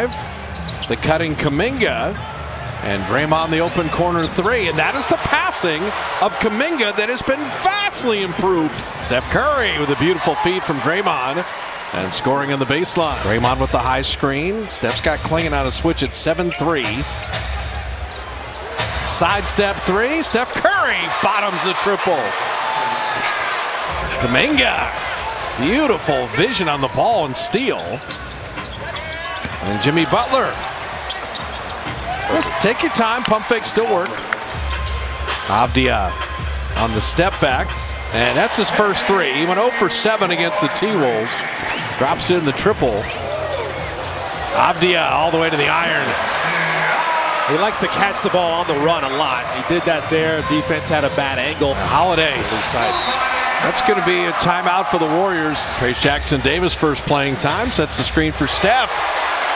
drive. The cutting Kuminga. And Draymond the open corner three. And that is the passing of Kuminga that has been vastly improved. Steph Curry with a beautiful feed from Draymond. And scoring on the baseline. Draymond with the high screen. Steph's got Clingan on a switch at 7-3. Sidestep three. Steph Curry bottoms the triple. Kuminga. Beautiful vision on the ball and steal. And Jimmy Butler. Just take your time. Pump fake still work. Avdia on the step back. And that's his first three. He went 0 for 7 against the T-Wolves. Drops in the triple. Avdia all the way to the irons. He likes to catch the ball on the run a lot. He did that there. Defense had a bad angle. Holiday. That's going to be a timeout for the Warriors. Trayce Jackson-Davis first playing time. Sets the screen for Steph.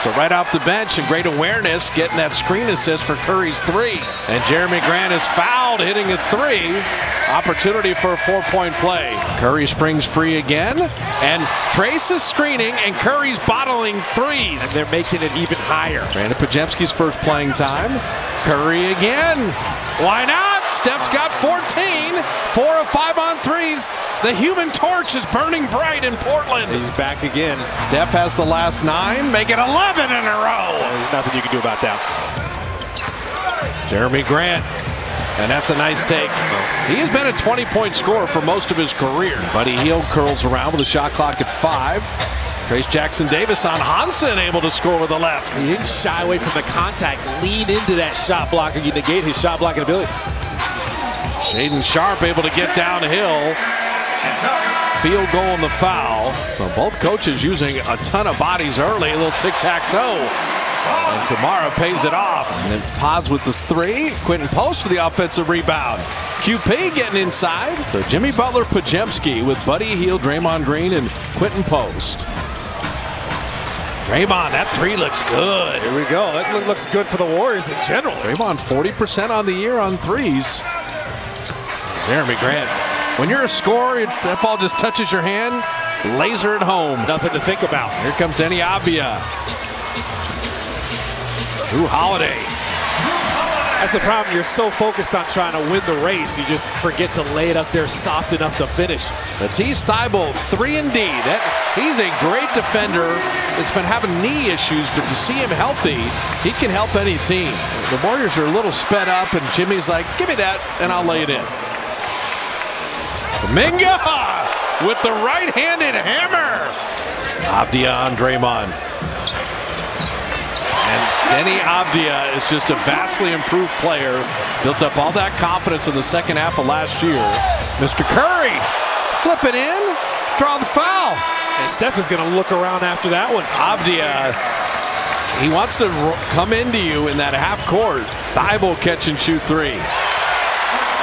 So right off the bench and great awareness, getting that screen assist for Curry's three. And Jeremy Grant is fouled, hitting a three. Opportunity for a 4-point play. Curry springs free again. And Trayce is screening and Curry's bottling threes. And they're making it even higher. Brandon Podziemski's first playing time. Curry again. Why not? Steph's got 14. 4 of 5 on threes. The human torch is burning bright in Portland. He's back again. Steph has the last 9, make it 11 in a row. There's nothing you can do about that. Jeremy Grant. And that's a nice take. He has been a 20-point scorer for most of his career. Buddy Hield curls around with a shot clock at 5. Trayce Jackson-Davis on Hansen, able to score with the left. He didn't shy away from the contact, lean into that shot blocker. You negate his shot blocking ability. Shaedon Sharpe able to get downhill. Field goal and the foul. Well, both coaches using a ton of bodies early. A little tic-tac-toe. And Kamara pays it off. And then Pods with the three. Quentin Post for the offensive rebound. QP getting inside. So Jimmy Butler, Podziemski with Buddy Hield, Draymond Green, and Quentin Post. Draymond, that three looks good. Here we go. That looks good for the Warriors in general. Draymond 40% on the year on threes. Jeremy Grant. When you're a scorer, that ball just touches your hand, laser it home. Nothing to think about. Here comes Denny Avdia. Jrue Holiday. That's the problem. You're so focused on trying to win the race, you just forget to lay it up there soft enough to finish. Matisse Thybulle, 3 and D. He's a great defender that's been having knee issues, but to see him healthy, he can help any team. The Warriors are a little sped up, and Jimmy's like, give me that, and I'll lay it in. Kuminga with the right-handed hammer. Avdia on Draymond. And Denny Avdia is just a vastly improved player. Built up all that confidence in the second half of last year. Mr. Curry, flip it in, draw the foul. And Steph is going to look around after that one. Avdia, he wants to come into you in that half court. Thybulle catch and shoot three.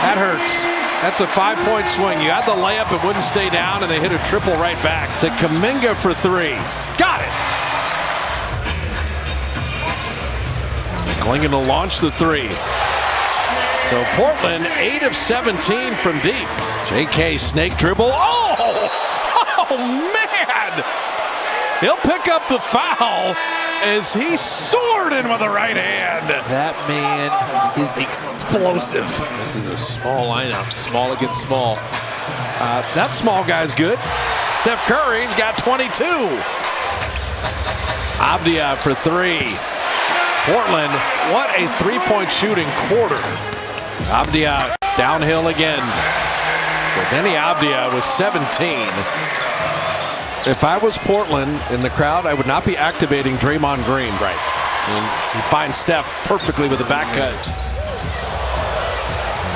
That hurts. That's a 5-point swing. You had the layup, it wouldn't stay down, and they hit a triple right back to Kuminga for 3. Got it. Clingan to launch the 3. So Portland 8 of 17 from deep. JK snake dribble. Oh man! He'll pick up the foul as he soared in with the right hand. That man is explosive. This is a small lineup, small against small. That small guy's good. Steph Curry's got 22. Avdia for 3. Portland, what a 3-point shooting quarter. Avdia downhill again. But Denny Avdia with 17. If I was Portland in the crowd, I would not be activating Draymond Green. Right. And he finds Steph perfectly with the back cut.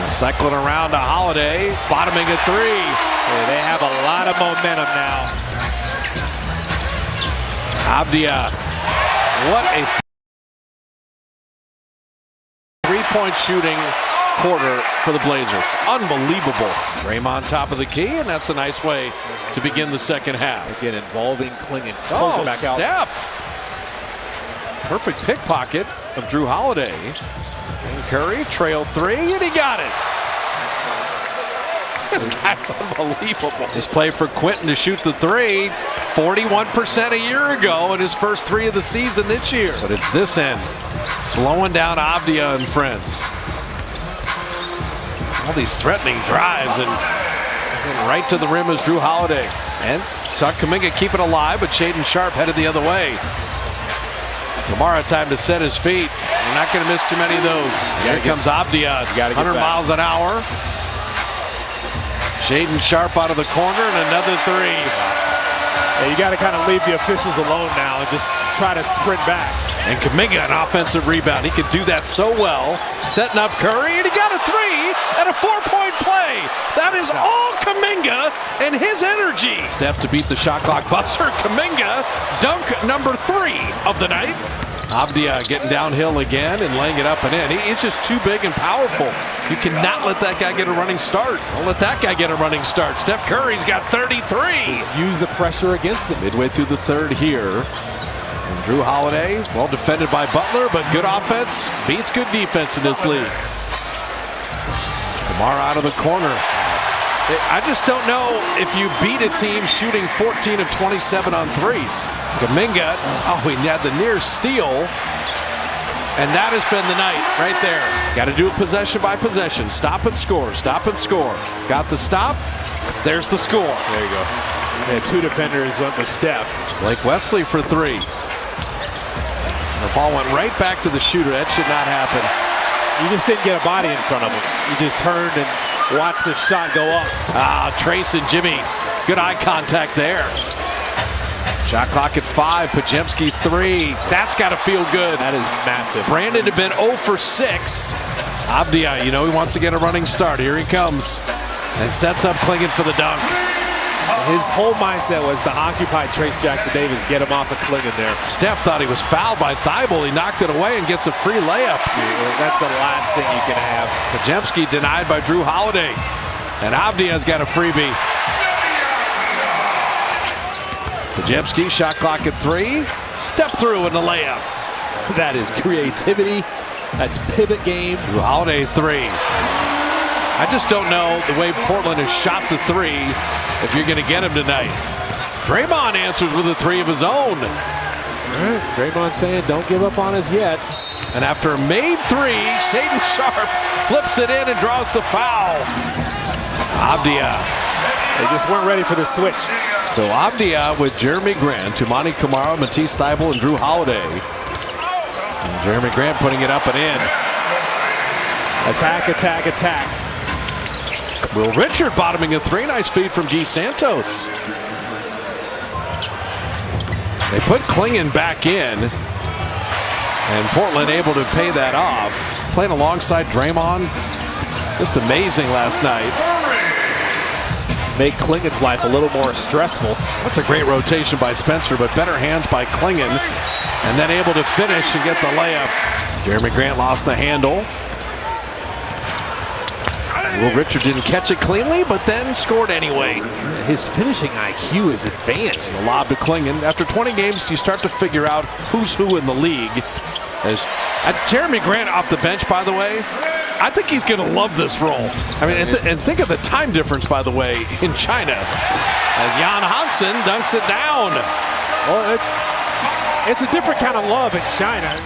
And cycling around to Holiday, bottoming a 3. Yeah, they have a lot of momentum now. Avdia, what a 3-point shooting quarter for the Blazers. Unbelievable. Draymond top of the key, and that's a nice way to begin the second half. Again, involving Clingan. Oh, back out. Steph. Perfect pickpocket of Jrue Holiday. And Curry, trail 3, and he got it. This guy's unbelievable. This play for Quentin to shoot the three. 41% a year ago in his first three of the season this year. But it's this end. Slowing down Avdia and friends. All these threatening drives and right to the rim is Drew Holiday. And saw Kuminga keep it alive, but Shaedon Sharpe headed the other way. Kamara time to set his feet. You're not going to miss too many of those. Here comes Avdia. 100 miles an hour. Shaedon Sharpe out of the corner and another three. Yeah, you got to kind of leave the officials alone now and just try to sprint back. And Kuminga an offensive rebound. He could do that so well. Setting up Curry, and he got a three and a 4-point play. That is all Kuminga and his energy. Steph to beat the shot clock buzzer. Kuminga, dunk number 3 of the night. Avdia getting downhill again and laying it up and in. He's just too big and powerful. You cannot let that guy get a running start. Don't let that guy get a running start. Steph Curry's got 33. Use the pressure against him. Midway through the third here. And Drew Holiday, well defended by Butler, but good offense beats good defense in this league. Kamara out of the corner. I just don't know if you beat a team shooting 14 of 27 on threes. Kuminga, he had the near steal. And that has been the night right there. Got to do it possession by possession. Stop and score, stop and score. Got the stop, there's the score. There you go. Yeah, 2 defenders went with Steph. Blake Wesley for 3. The ball went right back to the shooter. That should not happen. You just didn't get a body in front of him. You just turned and watched the shot go up. Trace and Jimmy, good eye contact there. Shot clock at 5. Podziemski 3. That's got to feel good. That is massive. Brandon had been 0 for 6. Avdia, he wants to get a running start. Here he comes and sets up Clingan for the dunk. His whole mindset was to occupy Trayce Jackson-Davis, get him off of Clingan there. Steph thought he was fouled by Thibault. He knocked it away and gets a free layup. That's the last thing you can have. Podziemski denied by Drew Holiday. And Avdia's got a freebie. Podziemski, shot clock at 3. Step through in the layup. That is creativity. That's pivot game. Drew Holiday 3. I just don't know the way Portland has shot the 3 if you're going to get him tonight. Draymond answers with a 3 of his own. All right, Draymond saying don't give up on us yet. And after a made 3, Shaedon Sharpe flips it in and draws the foul. Avdia. They just weren't ready for the switch. So Avdia with Jeremy Grant, Toumani Camara, Matisse Thybulle, and Drew Holiday. And Jeremy Grant putting it up and in. Attack, attack, attack. Will Richard bottoming a 3. Nice feed from Guy Santos. They put Clingan back in. And Portland able to pay that off. Playing alongside Draymond. Just amazing last night. Make Clingan's life a little more stressful. That's a great rotation by Spencer, but better hands by Clingan. And then able to finish and get the layup. Jeremy Grant lost the handle. Will Richard didn't catch it cleanly, but then scored anyway. His finishing IQ is advanced. The lob to Clingan. After 20 games, you start to figure out who's who in the league. As Jeremy Grant off the bench, by the way, I think he's going to love this role. I mean, and think of the time difference, by the way, in China. As Jan Hansen dunks it down. Well, it's a different kind of love in China.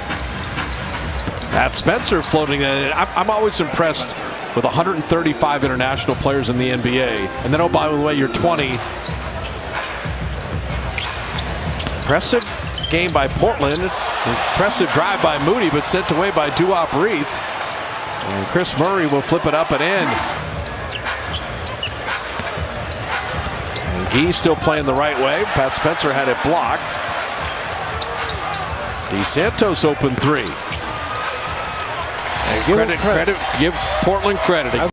Pat Spencer floating in. I'm always impressed with 135 international players in the NBA. And then, oh, by the way, you're 20. Impressive game by Portland. Impressive drive by Moody, but sent away by Duop Reith. And Chris Murray will flip it up and in. And Guy still playing the right way. Pat Spencer had it blocked. DeSantos open 3. And give Portland credit.